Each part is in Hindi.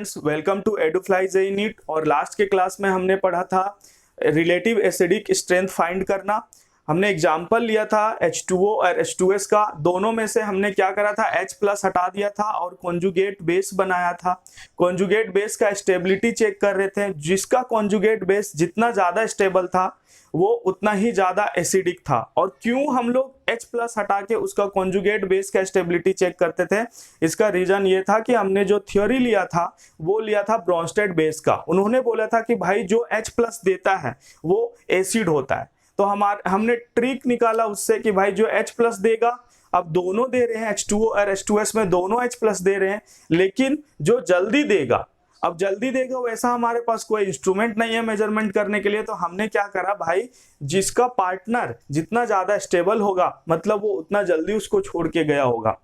Friends, welcome to Edufly JEE NEET. और लास्ट के क्लास में हमने पढ़ा था रिलेटिव एसिडिक स्ट्रेंथ फाइंड करना। हमने एग्जाम्पल लिया था H2O और H2S का। दोनों में से हमने क्या करा था, H+ हटा दिया था और कॉन्जुगेट बेस बनाया था। कॉन्जुगेट बेस का स्टेबिलिटी चेक कर रहे थे। जिसका कॉन्जुगेट बेस जितना ज्यादा स्टेबल था वो उतना ही ज्यादा एसिडिक था। और क्यों हम लोग H+ हटा के उसका कॉन्जुगेट बेस का स्टेबिलिटी चेक करते थे, इसका रीजन ये था कि हमने जो थ्योरी लिया था वो लिया था ब्रोंस्टेड बेस का। उन्होंने बोला था कि भाई जो H+ देता है वो एसिड होता है। तो हमने ट्रिक निकाला उससे कि भाई जो H+ देगा, अब दोनों दे रहे हैं H2O और H2S में दोनों H+ दे रहे हैं, लेकिन जो जल्दी देगा, अब जल्दी देगा वैसा हमारे पास कोई इंस्ट्रूमेंट नहीं है मेजरमेंट करने के लिए। तो हमने क्या करा भाई, जिसका पार्टनर जितना ज्यादा स्टेबल होगा मतलब वो उतना जल्दी उसको छोड़ के गया होगा।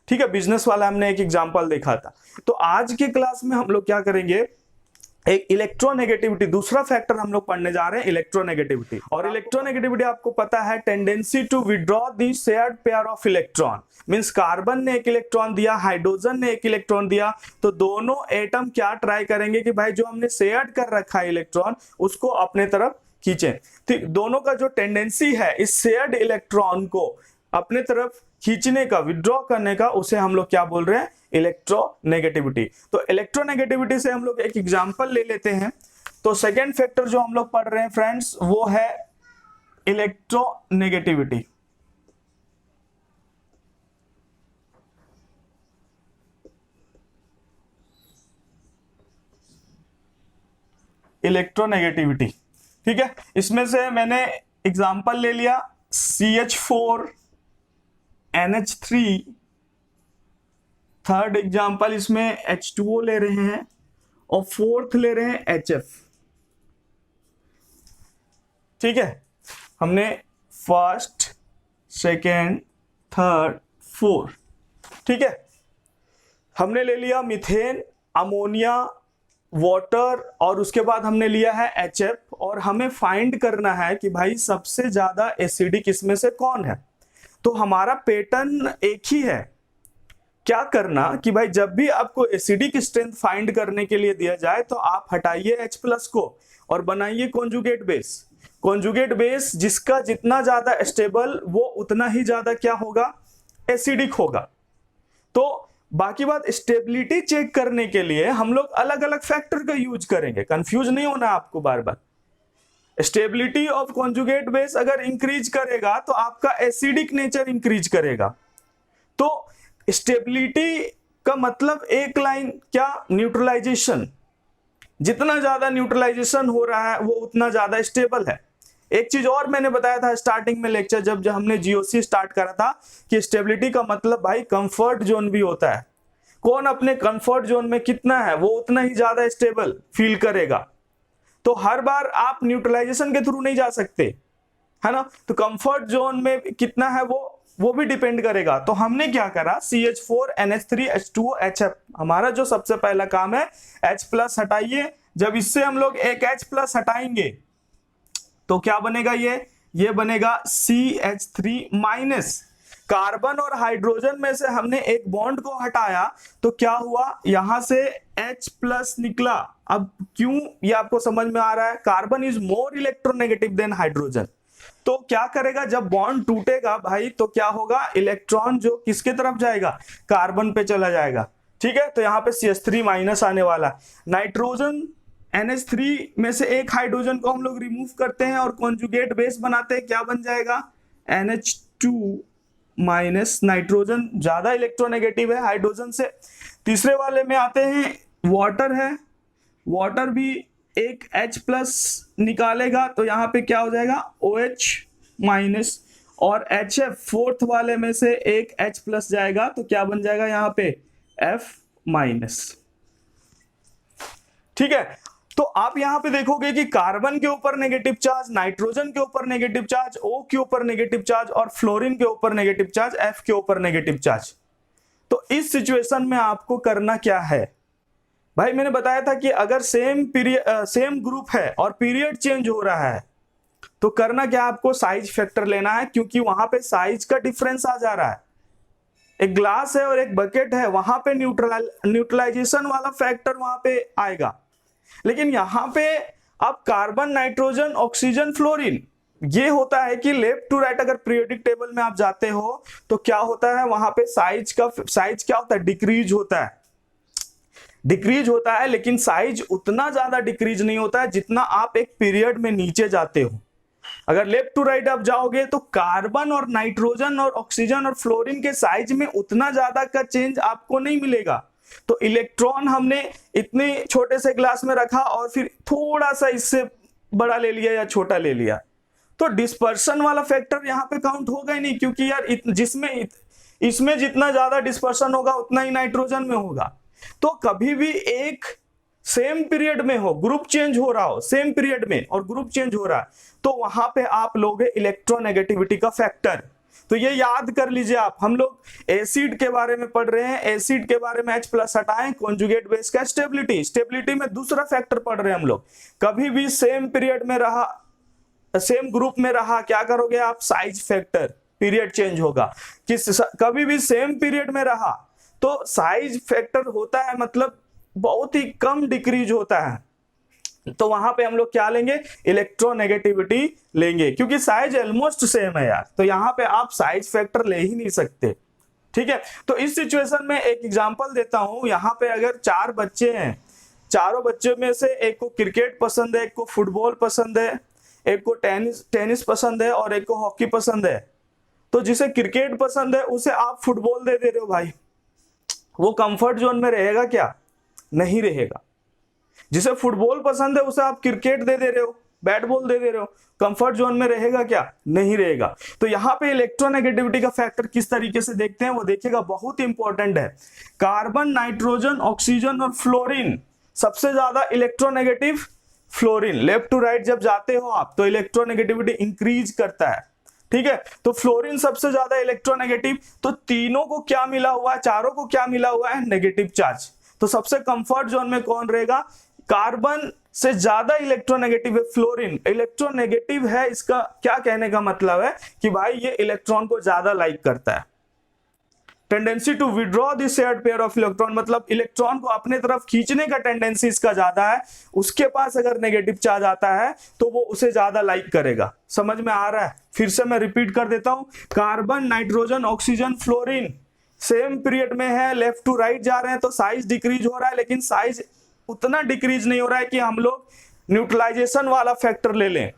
ठीक है, बिजनेस वाला हमने एक एग्जांपल देखा था। तो आज के क्लास में हम लोग क्या करेंगे, एक इलेक्ट्रोनेगेटिविटी, दूसरा फैक्टर हम लोग पढ़ने जा रहे हैं इलेक्ट्रोनेगेटिविटी। और इलेक्ट्रोनेगेटिविटी आपको पता है, tendency to withdraw the shared pair of electron. Means carbon ने एक इलेक्ट्रॉन दिया, हाइड्रोजन ने एक इलेक्ट्रॉन दिया, तो दोनों एटम क्या ट्राई करेंगे कि भाई जो हमने शेयर्ड कर रखा है इलेक्ट्रॉन उसको अपने तरफ खींचें। ठीक, दोनों का जो टेंडेंसी है इस शेयर्ड इलेक्ट्रॉन को अपने तरफ खींचने का, विड्रॉ करने का, उसे हम लोग क्या बोल रहे हैं, इलेक्ट्रोनेगेटिविटी। तो इलेक्ट्रोनेगेटिविटी से हम लोग एक एग्जांपल ले लेते हैं। तो सेकेंड फैक्टर जो हम लोग पढ़ रहे हैं फ्रेंड्स वो है इलेक्ट्रोनेगेटिविटी। इलेक्ट्रोनेगेटिविटी, ठीक है। इसमें से मैंने एग्जांपल ले लिया CH4NH3। थर्ड एग्जांपल इसमें H2O ले रहे हैं और फोर्थ ले रहे हैं HF। ठीक है, हमने फर्स्ट, सेकेंड, थर्ड, फोर्थ, ठीक है, हमने ले लिया मीथेन, अमोनिया, वाटर, और उसके बाद हमने लिया है HF। और हमें फाइंड करना है कि भाई सबसे ज्यादा एसिडिक इसमें से कौन है। तो हमारा पैटर्न एक ही है, क्या करना कि भाई जब भी आपको एसिडिक स्ट्रेंथ फाइंड करने के लिए दिया जाए तो आप हटाइए H+ को और बनाइए कॉन्जुगेट बेस। कॉन्जुगेट बेस जिसका जितना ज्यादा स्टेबल वो उतना ही ज्यादा क्या होगा, एसिडिक होगा। तो बाकी बात, स्टेबिलिटी चेक करने के लिए हम लोग अलग अलग फैक्टर का यूज करेंगे, कंफ्यूज नहीं होना आपको बार बार। स्टेबिलिटी ऑफ कॉन्जुगेट बेस अगर इंक्रीज करेगा तो आपका एसिडिक नेचर इंक्रीज करेगा। तो स्टेबिलिटी का मतलब एक लाइन क्या, न्यूट्रलाइजेशन। जितना ज्यादा न्यूट्रलाइजेशन हो रहा है वो उतना ज्यादा स्टेबल है। एक चीज और मैंने बताया था स्टार्टिंग में लेक्चर जब हमने जीओसी स्टार्ट करा था कि स्टेबिलिटी का मतलब भाई कंफर्ट जोन भी होता है। कौन अपने कंफर्ट जोन में कितना है वो उतना ही ज्यादा स्टेबल फील करेगा। तो हर बार आप न्यूट्रलाइजेशन के थ्रू नहीं जा सकते, है ना। तो कंफर्ट जोन में कितना है वो भी डिपेंड करेगा। तो हमने क्या करा, CH4NH3 H2O HF, हमारा जो सबसे पहला काम है H+ हटाइए। जब इससे हम लोग एक H+ हटाएंगे तो क्या बनेगा, ये बनेगा CH3-। कार्बन और हाइड्रोजन में से हमने एक बॉन्ड को हटाया तो क्या हुआ, यहां से H+ निकला। अब क्यों ये आपको समझ में आ रहा है, carbon is more electronegative than hydrogen. तो क्या करेगा, जब बॉन्ड टूटेगा भाई तो क्या होगा, इलेक्ट्रॉन जो किसके तरफ जाएगा, कार्बन पे चला जाएगा। ठीक है, तो यहाँ पे CH3- आने वाला। नाइट्रोजन NH3 में से एक हाइड्रोजन को हम लोग रिमूव करते हैं और कॉन्जुगेट बेस बनाते हैं, क्या बन जाएगा, NH2-। नाइट्रोजन ज्यादा इलेक्ट्रोनेगेटिव है हाइड्रोजन से। तीसरे वाले में आते हैं, वाटर है, वाटर भी एक H+ निकालेगा तो यहाँ पे क्या हो जाएगा, OH-। और HF फोर्थ वाले में से एक H+ जाएगा तो क्या बन जाएगा यहाँ पे, F-। ठीक है, तो आप यहां पे देखोगे कि कार्बन के ऊपर नेगेटिव चार्ज, नाइट्रोजन के ऊपर नेगेटिव चार्ज, O के ऊपर नेगेटिव चार्ज और फ्लोरीन के ऊपर नेगेटिव चार्ज, F के ऊपर नेगेटिव चार्ज। तो इस सिचुएशन में आपको करना क्या है भाई, मैंने बताया था कि अगर सेम ग्रुप है और पीरियड चेंज हो रहा है तो करना क्या, आपको साइज फैक्टर लेना है, क्योंकि वहां पे साइज का डिफरेंस आ जा रहा है। एक ग्लास है और एक बकेट है, वहां पे न्यूट्रलाइजेशन वाला फैक्टर वहां पे आएगा। लेकिन यहां पे अब कार्बन, नाइट्रोजन, ऑक्सीजन, फ्लोरीन, ये होता है कि लेफ्ट टू राइट अगर पीरियोडिक टेबल में आप जाते हो तो क्या होता है, वहां पे साइज क्या होता है, डिक्रीज होता है, डिक्रीज होता है। लेकिन साइज उतना ज्यादा डिक्रीज नहीं होता है जितना आप एक पीरियड में नीचे जाते हो। अगर लेफ्ट टू राइट आप जाओगे तो कार्बन और नाइट्रोजन और ऑक्सीजन और फ्लोरीन के साइज में उतना ज्यादा का चेंज आपको नहीं मिलेगा। तो इलेक्ट्रॉन हमने इतने छोटे से ग्लास में रखा और फिर थोड़ा सा इससे बड़ा ले लिया या छोटा ले लिया, तो डिस्पर्शन वाला फैक्टर यहां पे काउंट होगा ही नहीं, क्योंकि यार इसमें जितना ज्यादा डिस्पर्शन होगा उतना ही नाइट्रोजन में होगा। तो कभी भी एक सेम पीरियड में हो, ग्रुप चेंज हो रहा हो सेम पीरियड में और ग्रुप चेंज हो रहा है, तो वहां पे आप लोगे इलेक्ट्रोनेगेटिविटी का फैक्टर। तो ये याद कर लीजिए आप। हम लोग एसिड के बारे में पढ़ रहे हैं, एसिड के बारे में H+ हटाएं, कॉन्जुगेट बेस का स्टेबिलिटी में दूसरा फैक्टर पढ़ रहे हैं हम लोग। कभी भी सेम पीरियड में रहा, सेम ग्रुप में रहा, क्या करोगे आप, साइज फैक्टर, पीरियड चेंज होगा। कभी भी सेम पीरियड में रहा तो साइज फैक्टर होता है, मतलब बहुत ही कम डिक्रीज होता है। तो वहां पे हम लोग क्या लेंगे, इलेक्ट्रोनेगेटिविटी लेंगे, क्योंकि साइज ऑलमोस्ट सेम है यार। तो यहां पे आप साइज फैक्टर ले ही नहीं सकते, ठीक है। तो इस सिचुएशन में एक एग्जांपल देता हूं। यहां पे अगर 4 बच्चे हैं, चारों बच्चों में से एक को क्रिकेट पसंद है, एक को फुटबॉल पसंद है, एक को टेनिस पसंद है और एक को हॉकी पसंद है। तो जिसे क्रिकेट पसंद है उसे आप फुटबॉल दे रहे हो भाई, वो कंफर्ट जोन में रहेगा क्या, नहीं रहेगा। जिसे फुटबॉल पसंद है उसे आप क्रिकेट दे रहे हो, बैट बॉल दे रहे हो, कंफर्ट जोन में रहेगा क्या, नहीं रहेगा। तो यहां पे इलेक्ट्रोनेगेटिविटी का फैक्टर किस तरीके से देखते हैं वो देखिएगा, बहुत इंपॉर्टेंट है। कार्बन, नाइट्रोजन, ऑक्सीजन और फ्लोरीन, सबसे ज्यादा electronegative fluorine. Left to right जब जाते हो आप तो इलेक्ट्रोनेगेटिविटी इंक्रीज करता है, ठीक है। तो फ्लोरीन सबसे ज्यादा इलेक्ट्रोनेगेटिव। तो तीनों को क्या मिला हुआ है, चारों को क्या मिला हुआ है, नेगेटिव चार्ज। तो सबसे कंफर्ट जोन में कौन रहेगा, कार्बन से ज्यादा इलेक्ट्रोनेगेटिव है फ्लोरीन। इलेक्ट्रोनेगेटिव है, इसका क्या कहने का मतलब है कि भाई ये इलेक्ट्रॉन को ज्यादा लाइक करता है। Tendency to withdraw this shared pair of electron, मतलब इलेक्ट्रॉन को अपने तरफ खींचने का टेंडेंसी इसका ज्यादा है। उसके पास अगर नेगेटिव चार्ज आता है तो वो उसे ज्यादा लाइक करेगा। समझ में आ रहा है, फिर से मैं रिपीट कर देता हूं। Carbon, nitrogen, oxygen, fluorine same period में है, लेफ्ट टू राइट जा रहे हैं तो साइज डिक्रीज हो रहा है, लेकिन साइज उतना डिक्रीज नहीं हो रहा है कि हम लोग न्यूट्रलाइजेशन वाला फैक्टर ले लें।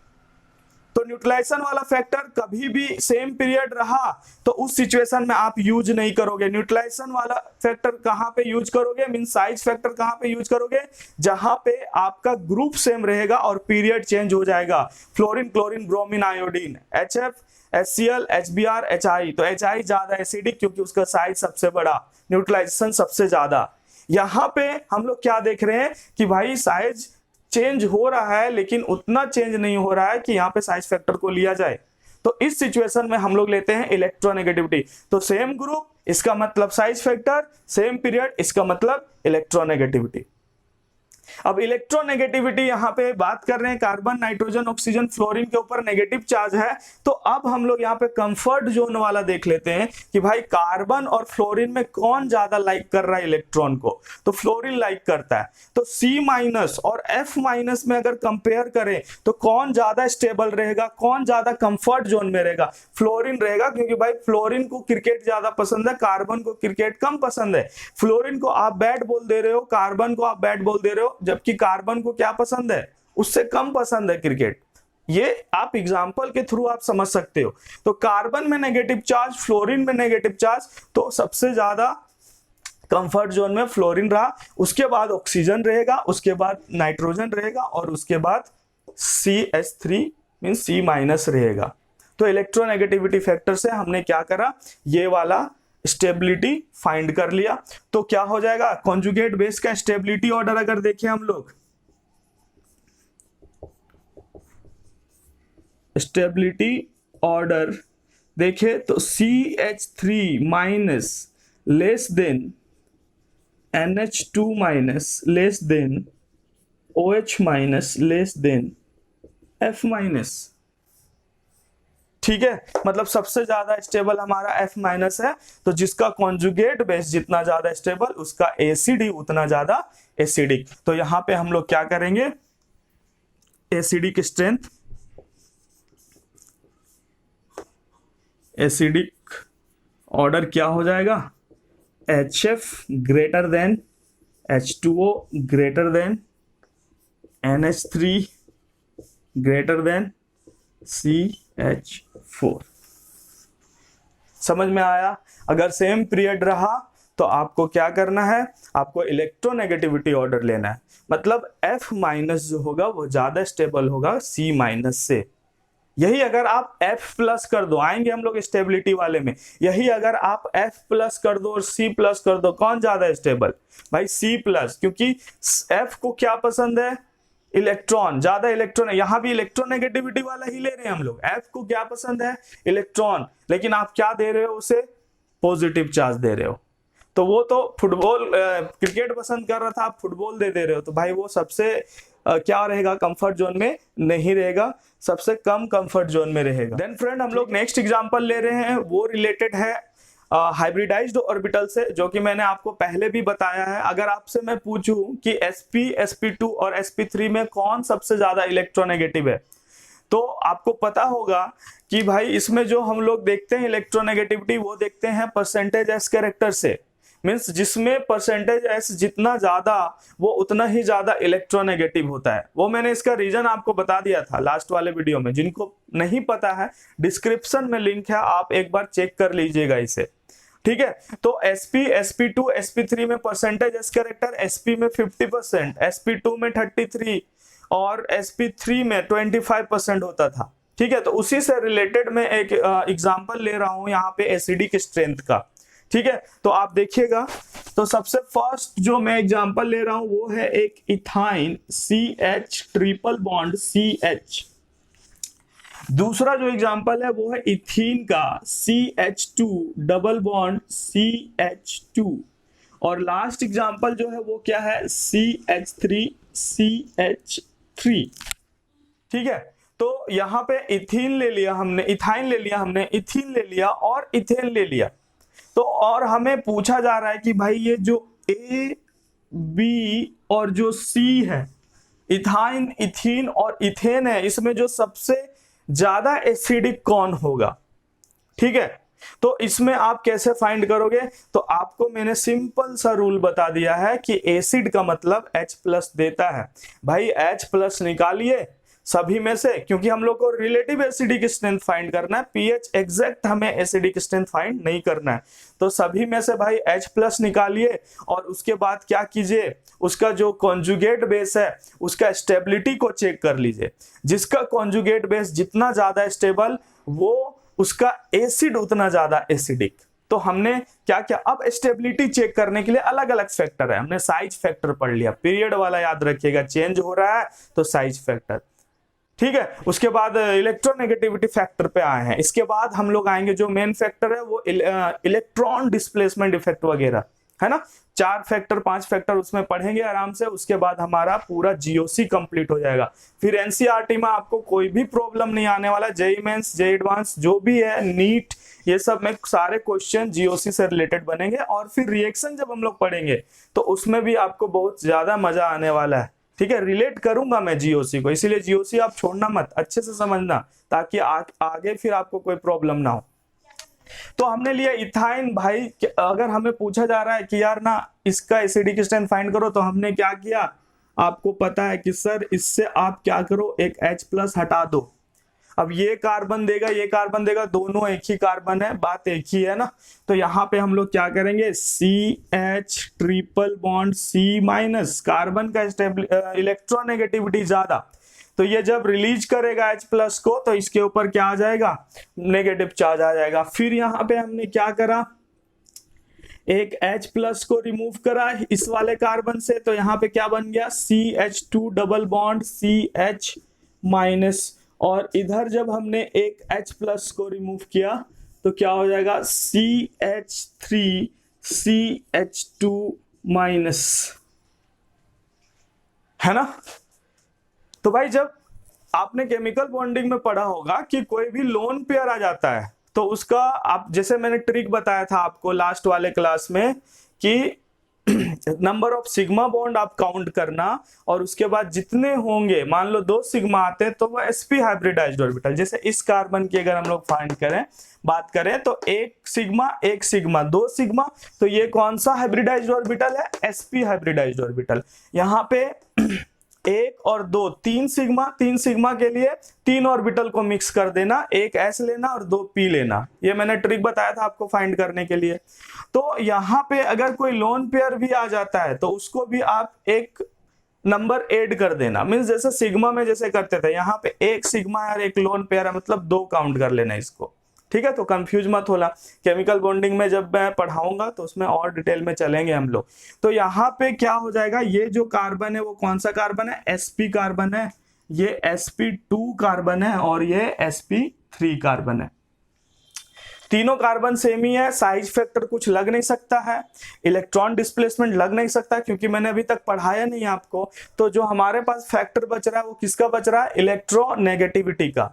तो न्यूट्रलाइजेशन वाला फैक्टर कभी भी सेम पीरियड रहा तो उस सिचुएशन में आप यूज नहीं करोगे। न्यूट्रलाइजेशन वाला फैक्टर कहां पे यूज करोगे, मीन साइज फैक्टर कहां पे यूज करोगे, जहां पे आपका ग्रुप सेम रहेगा और पीरियड चेंज हो जाएगा। Fluorine, chlorine, bromine, iodine, HF, HCl, HBr, HI। तो HI ज्यादा एसिडिक क्योंकि उसका साइज सबसे बड़ा, न्यूट्रलाइजेशन सबसे ज्यादा। यहां पे हम लोग क्या देख रहे हैं कि भाई साइज चेंज हो रहा है लेकिन उतना चेंज नहीं हो रहा है कि यहाँ पे साइज फैक्टर को लिया जाए। तो इस सिचुएशन में हम लोग लेते हैं इलेक्ट्रोनेगेटिविटी। तो सेम ग्रुप इसका मतलब साइज फैक्टर, सेम पीरियड इसका मतलब इलेक्ट्रोनेगेटिविटी। अब इलेक्ट्रोनेगेटिविटी यहां पे बात कर रहे हैं, कार्बन, नाइट्रोजन, ऑक्सीजन, फ्लोरीन के ऊपर नेगेटिव चार्ज है। तो अब हम लोग यहाँ पे कंफर्ट जोन वाला देख लेते हैं कि भाई कार्बन और फ्लोरीन में कौन ज्यादा लाइक कर रहा है इलेक्ट्रॉन को। तो फ्लोरीन लाइक करता है। तो C- और F- में अगर कंपेयर करें तो कौन ज्यादा स्टेबल रहेगा, कौन ज्यादा कंफर्ट जोन में रहेगा, फ्लोरीन रहेगा, क्योंकि भाई फ्लोरीन को क्रिकेट ज्यादा पसंद है, कार्बन को क्रिकेट कम पसंद है। फ्लोरीन को आप बैट बॉल दे रहे हो, कार्बन को आप बैट बॉल दे रहे हो, जबकि कार्बन को क्या पसंद है, उससे कम पसंद है क्रिकेट। ये आप एग्जांपल के थ्रू आप समझ सकते हो। तो कार्बन में नेगेटिव चार्ज, फ्लोरीन में नेगेटिव चार्ज, तो सबसे ज्यादा कंफर्ट जोन में फ्लोरीन रहा, उसके बाद ऑक्सीजन रहेगा, उसके बाद नाइट्रोजन रहेगा और उसके बाद CH3 मीन C- रहेगा। तो इलेक्ट्रोनेगेटिविटी फैक्टर से हमने क्या करा, ये वाला स्टेबिलिटी फाइंड कर लिया। तो क्या हो जाएगा, कॉन्जुगेट बेस का स्टेबिलिटी ऑर्डर अगर देखें हम लोग, स्टेबिलिटी ऑर्डर देखें तो CH3- less than NH2- less than OH- less than F-। ठीक है, मतलब सबसे ज्यादा स्टेबल हमारा F माइनस है, तो जिसका कॉन्जुगेट बेस जितना ज्यादा स्टेबल उसका एसिड उतना ज्यादा एसिडिक। तो यहां पे हम लोग क्या करेंगे, एसिडिक स्ट्रेंथ, एसिडिक ऑर्डर क्या हो जाएगा, HF greater than H2O greater than NH3 greater than CH4। समझ में आया? अगर सेम पीरियड रहा तो आपको क्या करना है, आपको इलेक्ट्रोनेगेटिविटी ऑर्डर लेना है। मतलब F माइनस जो होगा वो ज्यादा स्टेबल होगा C माइनस से। यही अगर आप F प्लस कर दो, आएंगे हम लोग स्टेबिलिटी वाले में, यही अगर आप F प्लस कर दो और C प्लस कर दो, कौन ज्यादा स्टेबल? भाई C प्लस, क्योंकि F को क्या पसंद है, इलेक्ट्रॉन, ज्यादा इलेक्ट्रॉन है। यहां भी इलेक्ट्रोनेगेटिविटी वाला ही ले रहे हैं हम लोग। F को क्या पसंद है, इलेक्ट्रॉन, लेकिन आप क्या दे रहे हो उसे, पॉजिटिव चार्ज दे रहे हो। तो वो तो फुटबॉल क्रिकेट पसंद कर रहा था, आप फुटबॉल दे रहे हो, तो भाई वो सबसे क्या रहेगा, कंफर्ट जोन में नहीं रहेगा, सबसे कम कंफर्ट जोन में रहेगा। देन फ्रेंड हम लोग नेक्स्ट एग्जांपल ले रहे हैं, वो रिलेटेड है हाइब्रिडाइज्ड ऑर्बिटल से, जो कि मैंने आपको पहले भी बताया है। अगर आपसे मैं पूछूं कि sp sp2 और sp3 में कौन सबसे ज्यादा इलेक्ट्रोनेगेटिव है, तो आपको पता होगा कि भाई इसमें जो हम लोग देखते हैं इलेक्ट्रोनेगेटिविटी, वो देखते हैं परसेंटेज एस कैरेक्टर से। मीन्स जिसमें परसेंटेज एस जितना ज्यादा वो उतना ही ज्यादा इलेक्ट्रोनेगेटिव होता है। वो मैंने इसका रीजन आपको बता दिया था लास्ट वाले वीडियो में, जिनको नहीं पता है डिस्क्रिप्शन में लिंक है, आप एक बार चेक कर लीजिएगा इसे, ठीक है। तो sp sp2 sp3 में परसेंटेज एस कैरेक्टर, sp में 50%, sp2 में 33 और sp3 में 25% होता था, ठीक है। तो उसी से रिलेटेड मैं एक एग्जांपल ले रहा हूं यहाँ पे एसिडिक स्ट्रेंथ का, ठीक है। तो आप देखिएगा, तो सबसे फर्स्ट जो मैं एग्जांपल ले रहा हूं वो है एक ethyne CH triple bond CH। दूसरा जो एग्जांपल है वो है इथीन का CH2 डबल बॉन्ड CH2। और लास्ट एग्जांपल जो है वो क्या है, CH3 CH3, ठीक है। तो यहां पे इथीन ले लिया हमने, इथाइन ले लिया हमने, इथीन ले लिया और इथेन ले लिया। तो और हमें पूछा जा रहा है कि भाई ये जो A B और जो C है, इथाइन इथीन और इथेन है, इसमें जो सबसे ज्यादा एसिडिक कौन होगा, ठीक है। तो इसमें आप कैसे फाइंड करोगे, तो आपको मैंने सिंपल सा रूल बता दिया है कि एसिड का मतलब H प्लस देता है। भाई H प्लस निकालिए सभी में से, क्योंकि हम लोग को रिलेटिव एसिडिक स्ट्रेंथ फाइंड करना है, pH एग्जैक्ट हमें एसिडिक स्ट्रेंथ फाइंड नहीं करना है। तो सभी में से भाई H प्लस निकालिए और उसके बाद क्या कीजिए, उसका जो कॉन्जुगेट बेस है उसका स्टेबिलिटी को चेक कर लीजिए। जिसका कॉन्जुगेट बेस जितना ज्यादा स्टेबल, वो उसका एसिड उतना ज्यादा एसिडिक। तो हमने क्या क्या, अब स्टेबिलिटी चेक करने के लिए अलग अलग फैक्टर है। हमने साइज फैक्टर पढ़ लिया, पीरियड वाला याद रखिएगा, चेंज हो रहा है तो साइज फैक्टर, ठीक है। उसके बाद इलेक्ट्रोनेगेटिविटी फैक्टर पे आए हैं। इसके बाद हम लोग आएंगे, जो मेन फैक्टर है वो इलेक्ट्रॉन डिस्प्लेसमेंट इफेक्ट वगैरह है ना, 4 फैक्टर 5 फैक्टर उसमें पढ़ेंगे आराम से। उसके बाद हमारा पूरा जीओसी कंप्लीट हो जाएगा। फिर एनसीईआरटी में आपको कोई भी प्रॉब्लम नहीं आने वाला, जेईई मेंस जेईई एडवांस जो भी है, नीट, ये सब में सारे क्वेश्चन जीओसी से रिलेटेड बनेंगे। और फिर रिएक्शन जब हम लोग पढ़ेंगे तो उसमें भी आपको बहुत ज्यादा मजा आने वाला है, ठीक है। रिलेट करूंगा मैं जीओसी को, इसीलिए जीओसी आप छोड़ना मत, अच्छे से समझना, ताकि आगे फिर आपको कोई प्रॉब्लम ना हो। तो हमने लिया इथाइन। भाई अगर हमें पूछा जा रहा है कि यार ना इसका एसिडिक स्ट्रेंथ फाइंड करो, तो हमने क्या किया, आपको पता है कि सर इससे आप क्या करो, एक H प्लस हटा दो। अब ये कार्बन देगा, ये कार्बन देगा, दोनों एक ही कार्बन है, बात एक ही है ना। तो यहाँ पे हम लोग क्या करेंगे, CH triple bond C minus, carbon का इलेक्ट्रोनेगेटिविटी ज्यादा, तो ये जब रिलीज करेगा H प्लस को, तो इसके ऊपर क्या आ जाएगा, नेगेटिव चार्ज आ जाएगा। फिर यहाँ पे हमने क्या करा, एक H प्लस को रिमूव करा इस वाले कार्बन से, तो यहाँ पे क्या बन गया, CH2 double bond CH minus. और इधर जब हमने एक H प्लस को रिमूव किया तो क्या हो जाएगा, CH3 CH2 माइनस, है ना। तो भाई जब आपने केमिकल बॉन्डिंग में पढ़ा होगा कि कोई भी लोन पेयर आ जाता है तो उसका, आप जैसे मैंने ट्रिक बताया था आपको लास्ट वाले क्लास में कि नंबर ऑफ सिग्मा बॉन्ड आप काउंट करना और उसके बाद जितने होंगे, मान लो 2 सिग्मा आते हैं तो वो sp हाइब्रिडाइज्ड ऑर्बिटल, जैसे इस कार्बन की अगर हम लोग फाइंड करें, बात करें तो 1 सिग्मा 2 सिग्मा, तो ये कौन सा हाइब्रिडाइज्ड ऑर्बिटल है? sp hybridised orbital. यहाँ पे 1 और 2 3 सिग्मा के लिए 3 ऑर्बिटल को मिक्स कर देना, 1 s लेना और 2 p लेना, ये मैंने ट्रिक बताया था आपको फाइंड करने के लिए। तो यहाँ पे अगर कोई लोन पेयर भी आ जाता है तो उसको भी आप एक नंबर ऐड कर देना, मीन्स जैसे सिग्मा में जैसे करते थे, यहाँ पे 1 सिग्मा और 1 लोन पेयर है, मतलब 2 काउंट कर लेना इसको, ठीक है। तो कंफ्यूज मत होना, केमिकल बॉन्डिंग में जब मैं पढ़ाऊंगा तो उसमें और डिटेल में चलेंगे हम लोग। तो यहाँ पे क्या हो जाएगा, ये जो कार्बन है वो कौन सा कार्बन है? sp कार्बन है, ये sp2 कार्बन है और ये sp3 कार्बन है। तीनों कार्बन सेम ही है, साइज फैक्टर कुछ लग नहीं सकता है, इलेक्ट्रॉन डिस्प्लेसमेंट लग नहीं सकता क्योंकि मैंने अभी तक पढ़ाया नहीं आपको। तो जो हमारे पास फैक्टर बच रहा है वो किसका बच रहा है? इलेक्ट्रोनेगेटिविटी का।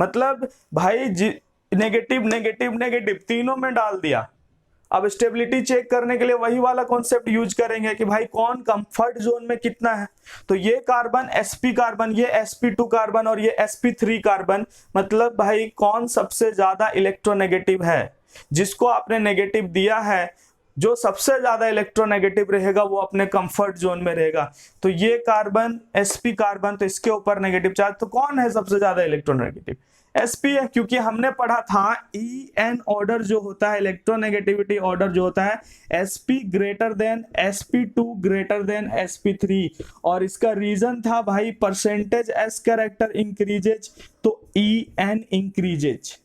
मतलब भाई नेगेटिव नेगेटिव नेगेटिव तीनों में डाल दिया। अब स्टेबिलिटी चेक करने के लिए वही वाला कॉन्सेप्ट यूज करेंगे कि भाई कौन कंफर्ट जोन में कितना है। तो ये कार्बन sp कार्बन, ये sp2 कार्बन और ये sp3 कार्बन, मतलब भाई कौन सबसे ज्यादा इलेक्ट्रोनेगेटिव है? जिसको आपने नेगेटिव दिया है, जो सबसे ज्यादा इलेक्ट्रोनेगेटिव रहेगा वो अपने कंफर्ट जोन में रहेगा। तो ये कार्बन sp कार्बन, तो इसके ऊपर नेगेटिव चार्ज, तो कौन है सबसे ज्यादा इलेक्ट्रोनेगेटिव? sp है, क्योंकि हमने पढ़ा था en ऑर्डर जो होता है, इलेक्ट्रोनेगेटिविटी ऑर्डर जो होता है, sp greater than sp2 greater than sp3, और इसका रीजन था भाई परसेंटेज s कैरेक्टर इंक्रीजेज, तो en इंक्रीजेज।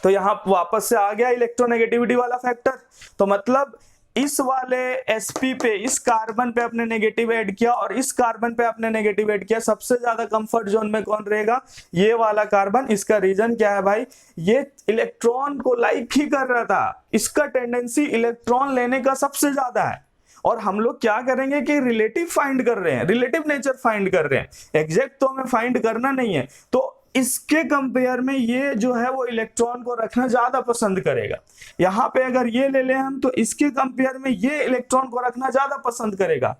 तो यहां वापस से आ गया इलेक्ट्रोनेगेटिविटी वाला फैक्टर। तो मतलब इस वाले sp पे, इस कार्बन पे आपने नेगेटिव ऐड किया और इस कार्बन पे आपने नेगेटिव ऐड किया, सबसे ज्यादा कंफर्ट जोन में कौन रहेगा? ये वाला कार्बन। इसका रीजन क्या है भाई? ये इलेक्ट्रॉन को लाइक ही कर रहा था, इसका टेंडेंसी इलेक्ट्रॉन लेने का सबसे ज्यादा है। और हम लोग क्या करेंगे कि रिलेटिव फाइंड कर रहे हैं, रिलेटिव नेचर फाइंड कर रहे हैं, एग्जैक्ट तो हमें फाइंड करना नहीं है। तो इसके कंपेयर में ये जो है वो इलेक्ट्रॉन को रखना ज्यादा पसंद करेगा। यहां पे अगर ये ले लें हम, तो इसके कंपेयर में ये इलेक्ट्रॉन को रखना ज्यादा पसंद करेगा।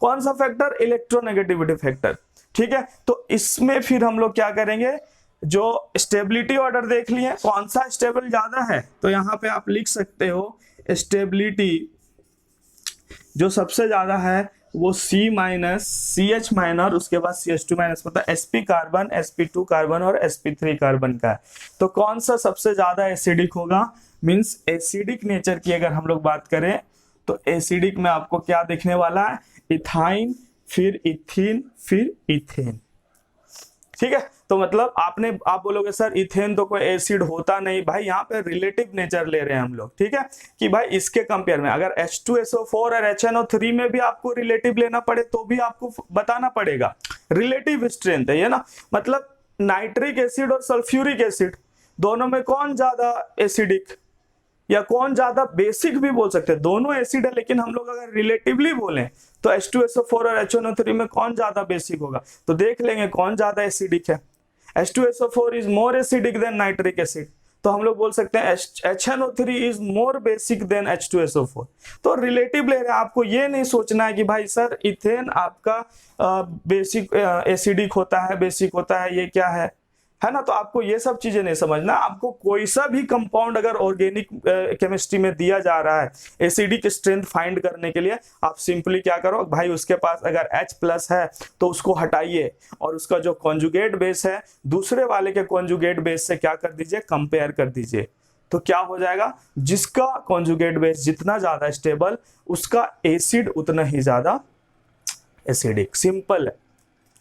कौन सा फैक्टर? इलेक्ट्रोनेगेटिविटी फैक्टर, ठीक है। तो इसमें फिर हम लोग क्या करेंगे, जो स्टेबिलिटी ऑर्डर देख लिए, कौन सा स्टेबल ज्यादा है, तो यहां पे आप लिख सकते हो स्टेबिलिटी जो सबसे ज्यादा है वो C माइनस CH माइनर, उसके बाद CH2 माइनस, मतलब sp कार्बन, sp2 कार्बन और sp3 कार्बन का है। तो कौन सा सबसे ज्यादा एसिडिक होगा? मींस एसिडिक नेचर की अगर हम लोग बात करें तो एसिडिक में आपको क्या दिखने वाला है? इथाइन, फिर इथीन, फिर इथेन, ठीक है। तो मतलब आप बोलोगे सर इथेन तो कोई एसिड होता नहीं, भाई यहाँ पे रिलेटिव नेचर ले रहे हैं हम लोग, ठीक है, कि भाई इसके कंपेयर में अगर H2SO4 और HNO3 में भी आपको रिलेटिव लेना पड़े तो भी आपको बताना पड़ेगा, रिलेटिव स्ट्रेंथ है ये ना। मतलब नाइट्रिक एसिड और सल्फ्यूरिक एसिड दोनों में कौन ज्यादा एसिडिक या कौन ज्यादा बेसिक भी बोल सकते हैं, दोनों एसिड है, लेकिन हम लोग अगर रिलेटिवली बोलें तो H2SO4 और HNO3 में कौन ज्यादा बेसिक होगा, तो देख लेंगे कौन ज्यादा एसिडिक है। H2SO4 is more acidic then nitric acid, तो हम लोग बोल सकते हैं HNO3 is more basic then H2SO4। तो रिलेटिव ले रहे हैं, आपको ये नहीं सोचना है कि भाई सर इथेन आपका बेसिक एसिडिक होता है, बेसिक होता है, ये क्या है ना। तो आपको ये सब चीजें नहीं समझना, आपको कोई सा भी कंपाउंड अगर ऑर्गेनिक केमिस्ट्री में दिया जा रहा है एसिडिक स्ट्रेंथ फाइंड करने के लिए, आप सिंपली क्या करो भाई, उसके पास अगर H+ है तो उसको हटाइए और उसका जो कॉन्जुगेट बेस है दूसरे वाले के कॉन्जुगेट बेस से क्या कर दीजिए, कंपेयर कर दीजिए। तो क्या हो जाएगा, जिसका कॉन्जुगेट बेस जितना ज्यादा स्टेबल उसका एसिड उतना ही ज्यादा एसिडिक, सिंपल है,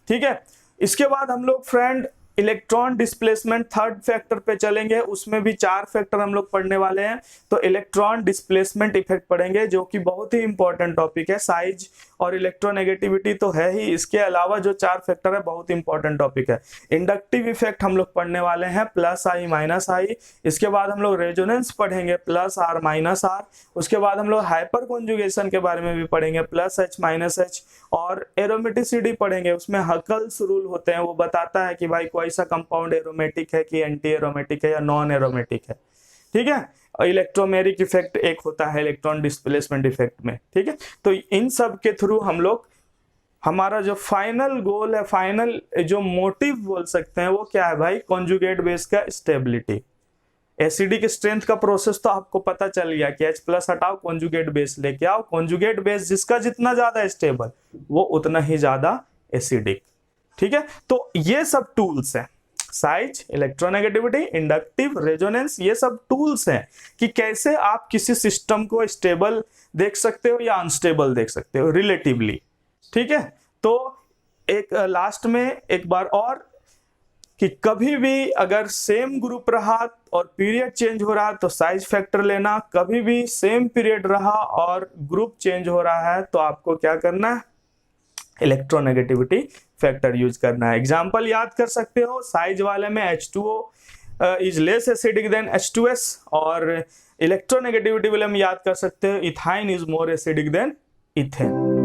ठीक है। इसके बाद हम लोग friend electron displacement third factor पे चलेंगे, उसमें भी 4 फैक्टर हम लोग पढ़ने वाले हैं। तो इलेक्ट्रॉन डिस्प्लेसमेंट इफेक्ट पढ़ेंगे, जो कि बहुत ही इंपॉर्टेंट टॉपिक है। साइज और इलेक्ट्रोनेगेटिविटी तो है ही, इसके अलावा जो 4 फैक्टर है बहुत इंपॉर्टेंट टॉपिक है। इंडक्टिव इफेक्ट हम लोग पढ़ने वाले हैं, प्लस आई माइनस आई। इसके बाद हम लोग रेजोनेंस पढ़ेंगे, प्लस आर माइनस आर। उसके बाद हम लोग हाइपर कॉन्जुगेशन के बारे में भी पढ़ेंगे, प्लस एच माइनस एच। और एरोमेटिसिटी पढ़ेंगे, उसमें हकल्स रूल होते हैं, वो बताता है कि भाई कोई सा कंपाउंड एरोमेटिक है कि एंटी एरोमेटिक है या नॉन एरोमेटिक है। ठीक है, इलेक्ट्रोमेरिक इफेक्ट एक होता है इलेक्ट्रॉन डिस्प्लेसमेंट इफेक्ट में। ठीक है, तो इन सब के थ्रू हम लोग, हमारा जो फाइनल गोल है, फाइनल जो मोटिव बोल सकते हैं, वो क्या है भाई? कॉन्जुगेट बेस का स्टेबिलिटी। एसिडिक स्ट्रेंथ का प्रोसेस तो आपको पता चल गया कि H+ हटाओ, कॉन्जुगेट बेस लेके आओ। कॉन्जुगेट बेस जिसका जितना ज्यादा स्टेबल, वो उतना ही ज्यादा एसिडिक। ठीक है, तो ये सब टूल्स हैं, साइज, इलेक्ट्रोनेगेटिविटी, इंडक्टिव, रेजोनेंस, ये सब टूल्स हैं कि कैसे आप किसी सिस्टम को स्टेबल देख सकते हो या अनस्टेबल देख सकते हो रिलेटिवली। ठीक है, तो एक लास्ट में एक बार और कि कभी भी अगर सेम ग्रुप रहा और पीरियड चेंज हो रहा तो साइज फैक्टर लेना, कभी भी सेम पीरियड रहा और ग्रुप चेंज हो रहा है तो आपको क्या करना है? इलेक्ट्रोनेगेटिविटी फैक्टर यूज करना है। एग्जांपल याद कर सकते हो, साइज वाले में H2O is less acidic then H2S, और इलेक्ट्रोनेगेटिविटी वाले में याद कर सकते हो ethyne is more acidic then ethane.